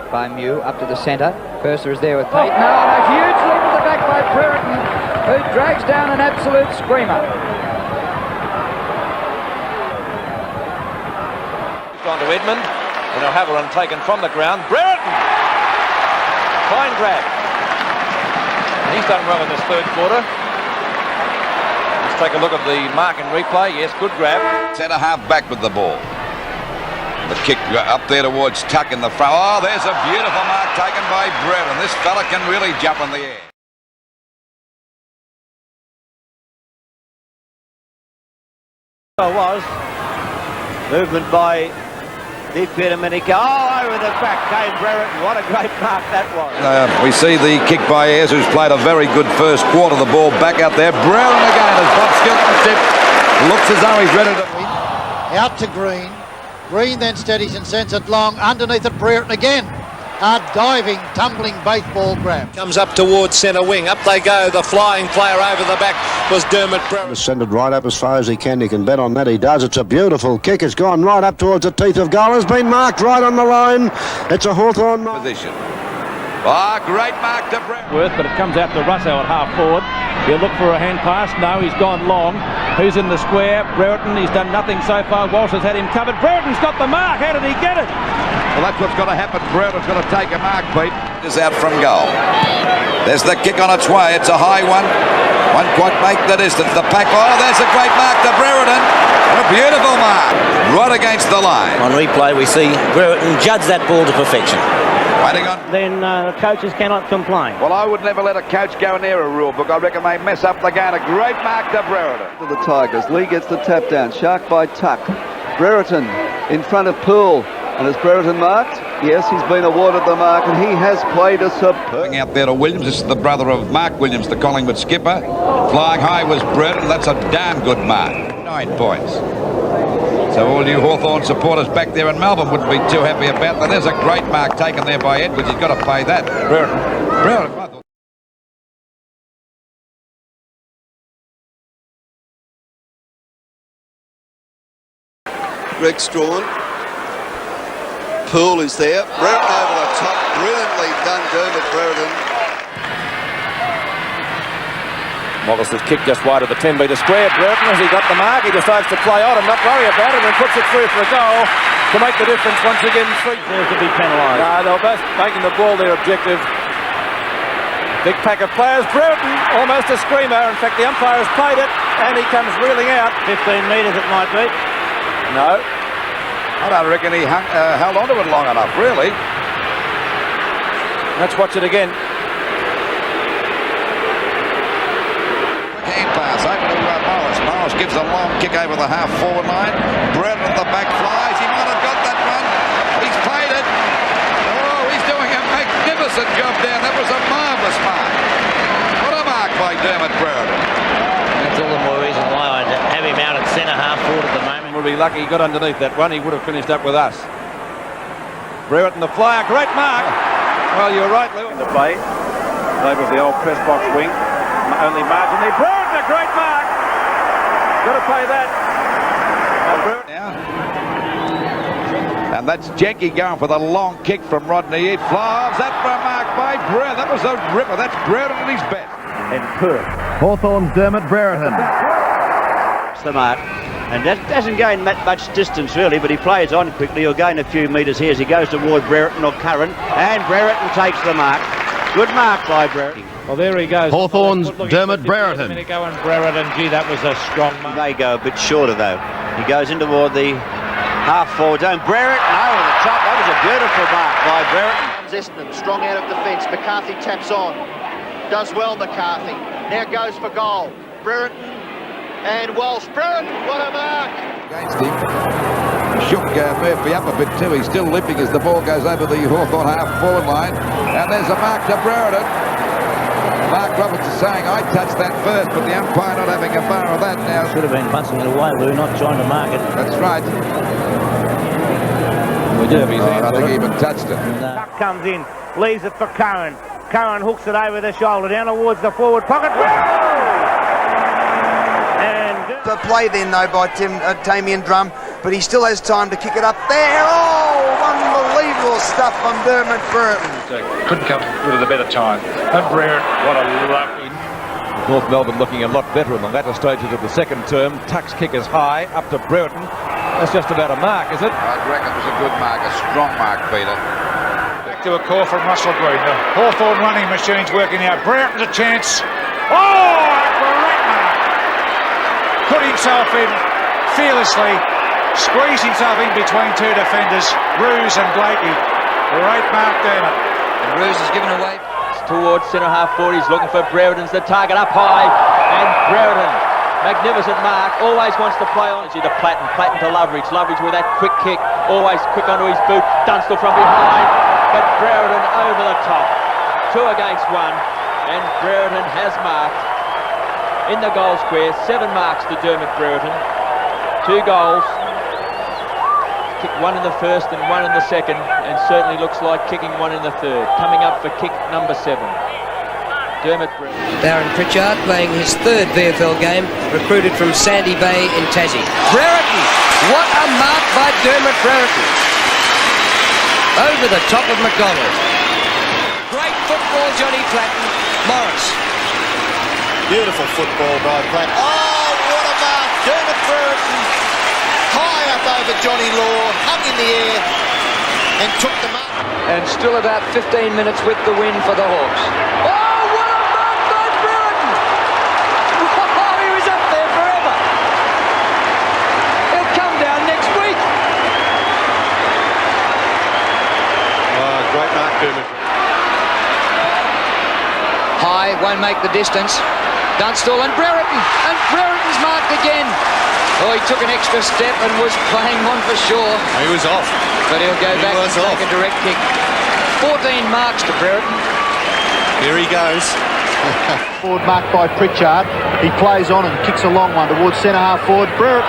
Kick by Mew, up to the centre. Purser is there with Peyton. Oh, and a huge leap at the back by Brereton, who drags down an absolute screamer. On to Edmund, and Hawthorn taken from the ground. Brereton! Fine grab. He's done well in this third quarter. Let's take a look at the mark and replay. Yes, good grab. Centre half back with the ball. The kick up there towards Tuck in the front. Oh, there's a beautiful mark taken by Brereton. This fella can really jump in the air. It was movement by Dick Petermanica. Oh, over the back came Brereton. What a great mark that was. We see the kick by Ayres, who's played a very good first quarter. The ball back out there. Brereton again as Bob Skilton tipped. Looks as though he's ready to... Out to Green. Green then steadies and sends it long. Underneath it, Brereton again. A diving, tumbling baseball grab. Comes up towards centre wing. Up they go. The flying player over the back was Dermott Brereton. Send it right up as far as he can. He can bet on that. He does. It's a beautiful kick. It's gone right up towards the teeth of goal. Has been marked right on the line. It's a Hawthorn position. Ah, great mark to Brereton. But it comes out to Russo at half forward. He'll look for a hand pass. No, he's gone long. Who's in the square? Brereton. He's done nothing so far. Walsh has had him covered. Brereton's got the mark. How did he get it? Well, that's what's got to happen. Brereton's got to take a mark, Pete. Is out from goal. There's the kick on its way. It's a high one. Won't quite make the distance. The pack. Oh, there's a great mark to Brereton. A beautiful mark. Right against the line. On replay, we see Brereton judge that ball to perfection. Waiting on. Then the coaches cannot complain. Well, I would never let a coach go near a rule book. I reckon they mess up the game. A great mark to Brereton. To the Tigers. Lee gets the tap down. Shark by Tuck. Brereton in front of Poole. And has Brereton marked? Yes, he's been awarded the mark, and he has played a superb. Out there to Williams. This is the brother of Mark Williams, the Collingwood skipper. Flying high was Brereton. That's a damn good mark. 9 points. So all you Hawthorn supporters back there in Melbourne wouldn't be too happy about that. There's a great mark taken there by Edwards. He's got to pay that. Brereton. Greg Strawn. Poole is there. Brereton over the top. Brilliantly done, Dermott Brereton. Wallace's kick just wide of the 10-metre square. Brereton, has he got the mark? He decides to play on and not worry about it and puts it through for a goal to make the difference once again. There's to be penalised. No, they're both making the ball their objective. Big pack of players. Brereton, almost a screamer. In fact, the umpire has played it and he comes reeling out. 15 metres it might be. No. I don't reckon he held on to it long enough, really. Let's watch it again. Hand pass over to Morris. Morris gives a long kick over the half-forward line. Brereton at the back flies. He might have got that one. He's played it. Oh, he's doing a magnificent job down. That was a marvellous mark. What a mark by Dermott Brereton. That's all the more reason why I'd have him out at centre half forward at the moment. Would be lucky he got underneath that one. He would have finished up with us. Brereton the flyer. Great mark. Well, you're right, Lou. In the bay. Over the old press box wing. Only marginally. Brereton, a great mark. Got to pay that. And that's Jenke going for the long kick from Rodney. It flies. That for a mark by Brereton. That was a ripper. That's Brereton at his best. And Perth. Hawthorn's Dermott Brereton. That's the mark. And that doesn't gain that much distance, really, but he plays on quickly. He'll gain a few metres here as he goes toward Brereton or Curran. And Brereton takes the mark. Good mark by Brereton. Well, there he goes. Hawthorn's Dermott Brereton. And Brereton, gee, that was a strong mark. They go a bit shorter, though. He goes in toward the half-forward zone. Brereton, over the top. That was a beautiful mark by Brereton. Essendon, strong out of defence. McCarthy taps on. Does well, McCarthy. Now goes for goal. Brereton. And Walsh. Brereton, what a mark! Against him. Shook Murphy up a bit too. He's still limping as the ball goes over the Hawthorn half-forward line. And there's a mark to Brereton. Mark Roberts is saying, I touched that first, but the umpire not having a bar of that now. Should have been punching it away, Lou, not trying to mark it. That's right. We do have his hand. I think he even touched it. Tuck comes in, leaves it for Curran. Curran hooks it over the shoulder, down towards the forward pocket. The play then, though, by Tamian Drum, but he still has time to kick it up there. Oh, unbelievable. Manual stuff from Dermott Brereton. Couldn't come with a better time. And Brereton, what a lucky. North Melbourne looking a lot better in the latter stages of the second term. Tuck's kick is high, up to Brereton. That's just about a mark, is it? I reckon it was a good mark, a strong mark, Peter. Back to a call from Russell Green. The Hawthorn running machine's working out. Brereton's a chance. Oh, a great mark. Put himself in fearlessly. Squeezed himself in between two defenders, Ruse and Blakey. Great mark, Dermott. And Ruse is given away. Towards centre half forward, he's looking for Brereton's the target up high, and Brereton, magnificent mark, always wants to play on. The Platten to Loveridge with that quick kick, always quick onto his boot, Dunstall from behind, but Brereton over the top, 2 against 1, and Brereton has marked in the goal square, 7 marks to Dermott Brereton, 2 goals. Kicked 1 in the first and 1 in the second, and certainly looks like kicking 1 in the third. Coming up for kick number 7. Dermott Brereton. Darren Pritchard playing his 3rd VFL game, recruited from Sandy Bay in Tassie. Brereton! What a mark by Dermott Brereton. Over the top of McDonald. Great football, Johnny Platten. Morris. Beautiful football by Platten. Oh, what a mark! Dermott Brereton. High up over Johnny Law, hung in the air and took the mark. And still about 15 minutes with the win for the Hawks. Oh, what a mark by Brereton! Oh, he was up there forever. He'll come down next week. Oh, great mark, Dermott. High, won't make the distance. Dunstall and Brereton. And Brereton's marked again. Oh, he took an extra step and was playing on for sure. He was off. But he'll go back and take a direct kick. 14 marks to Brereton. Here he goes. Forward mark by Pritchard. He plays on and kicks a long one towards centre half forward. Brereton.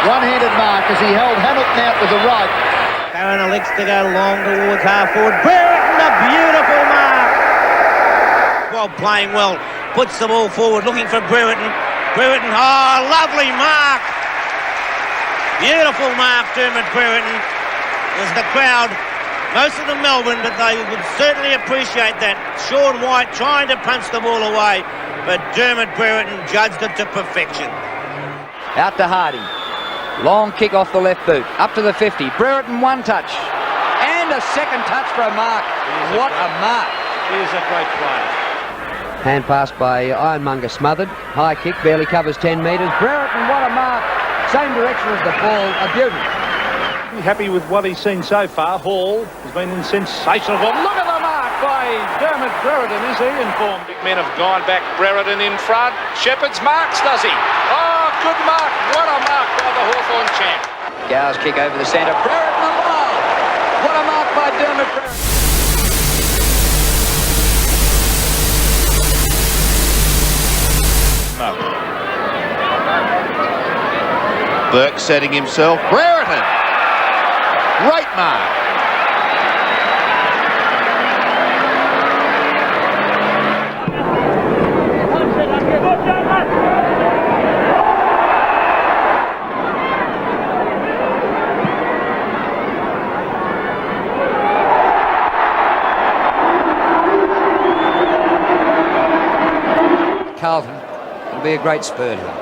One-handed mark as he held Hamilton out with the right. Aaron elects to go long towards half forward. Brereton, a beautiful mark. Well, playing well. Puts the ball forward, looking for Brereton. Brereton, oh, lovely mark. Beautiful mark, Dermott Brereton. There's the crowd, most of them Melbourne, but they would certainly appreciate that. Sean White trying to punch the ball away, but Dermott Brereton judged it to perfection. Out to Hardy. Long kick off the left boot. Up to the 50. Brereton 1 touch. And a second touch for a mark. What a mark. He is a great player. Hand pass by Ironmonger smothered. High kick, barely covers 10 metres. Brereton, what a mark. Same direction as the ball. A beauty. Happy with what he's seen so far. Hall has been in sensational form. Look at the mark by Dermott Brereton, is he informed? Big men have gone back. Brereton in front. Shepherd's marks, does he? Oh, good mark. What a mark by the Hawthorn champ. Gow's kick over the centre. Brereton a mile. What a mark by Dermott Brereton. Burke setting himself. Brereton. Great mark. Carlton. It'll be a great spurt here.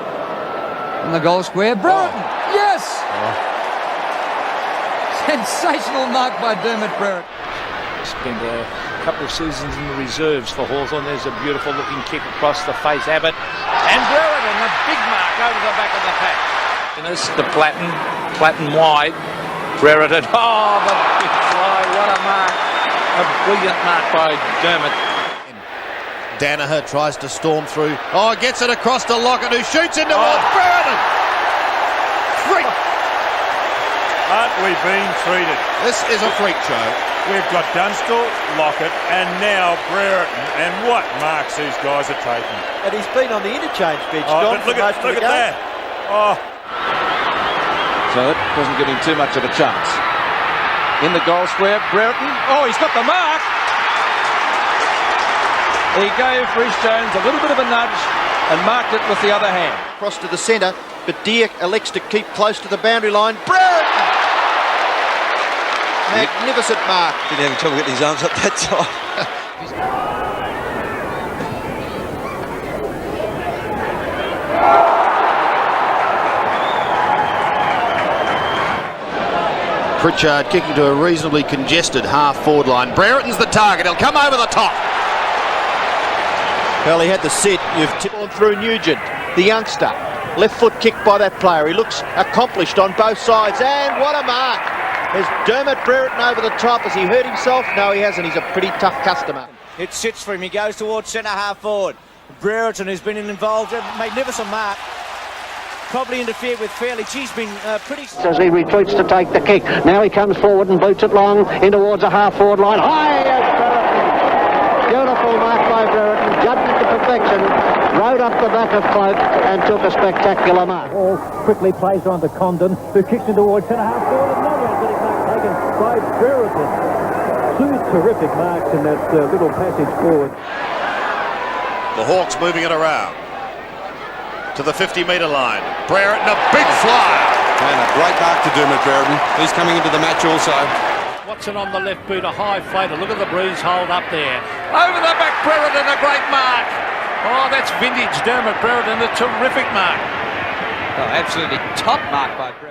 In the goal square, Brereton. Yes! Sensational mark by Dermott Brereton. Spent a couple of seasons in the reserves for Hawthorn. There's a beautiful looking kick across the face. Abbott and Brereton, a big mark over the back of the pack. The Platten wide. Brereton. Oh, the big fly. What a mark. A brilliant mark by Dermott. Danaher tries to storm through. Oh, gets it across to Lockett, who shoots into Brereton. Freak. Aren't we being treated? This is a freak show. We've got Dunstall, Lockett, and now Brereton. And what marks these guys are taking. And he's been on the interchange bench. Look at that. Oh. So it doesn't give him too much of a chance. In the goal square, Brereton. Oh, he's got the mark. He gave Rhys Jones a little bit of a nudge and marked it with the other hand. Cross to the centre, but Deer elects to keep close to the boundary line. Brereton! Magnificent mark. Didn't have trouble getting his arms up that time. Pritchard kicking to a reasonably congested half-forward line. Brereton's the target. He'll come over the top. Well, he had the sit. You've tipped on through Nugent, the youngster. Left foot kick by that player. He looks accomplished on both sides. And what a mark. There's Dermott Brereton over the top. Has he hurt himself? No, he hasn't. He's a pretty tough customer. It sits for him. He goes towards centre half forward. Brereton has been involved. A magnificent mark. Probably interfered with fairly. He's been pretty... As he retreats to take the kick. Now he comes forward and boots it long in towards a half-forward line. High as Brereton. Beautiful mark by Brereton. Judged it to perfection. Rode up the back of Cloak and took a spectacular mark. Ball quickly plays on to Condon, who kicks it towards centre half forward. Another athletic mark taken by Brereton. Two terrific marks in that little passage forward. The Hawks moving it around to the 50-metre line. Brereton, a big fly. And a great mark to Dermott Brereton. He's coming into the match also. Watson on the left boot, a high floater. Look at the breeze hold up there. Over the back, Brereton, a great mark. Oh, that's vintage Dermott Brereton, a terrific mark. Oh, absolutely top mark by Brereton.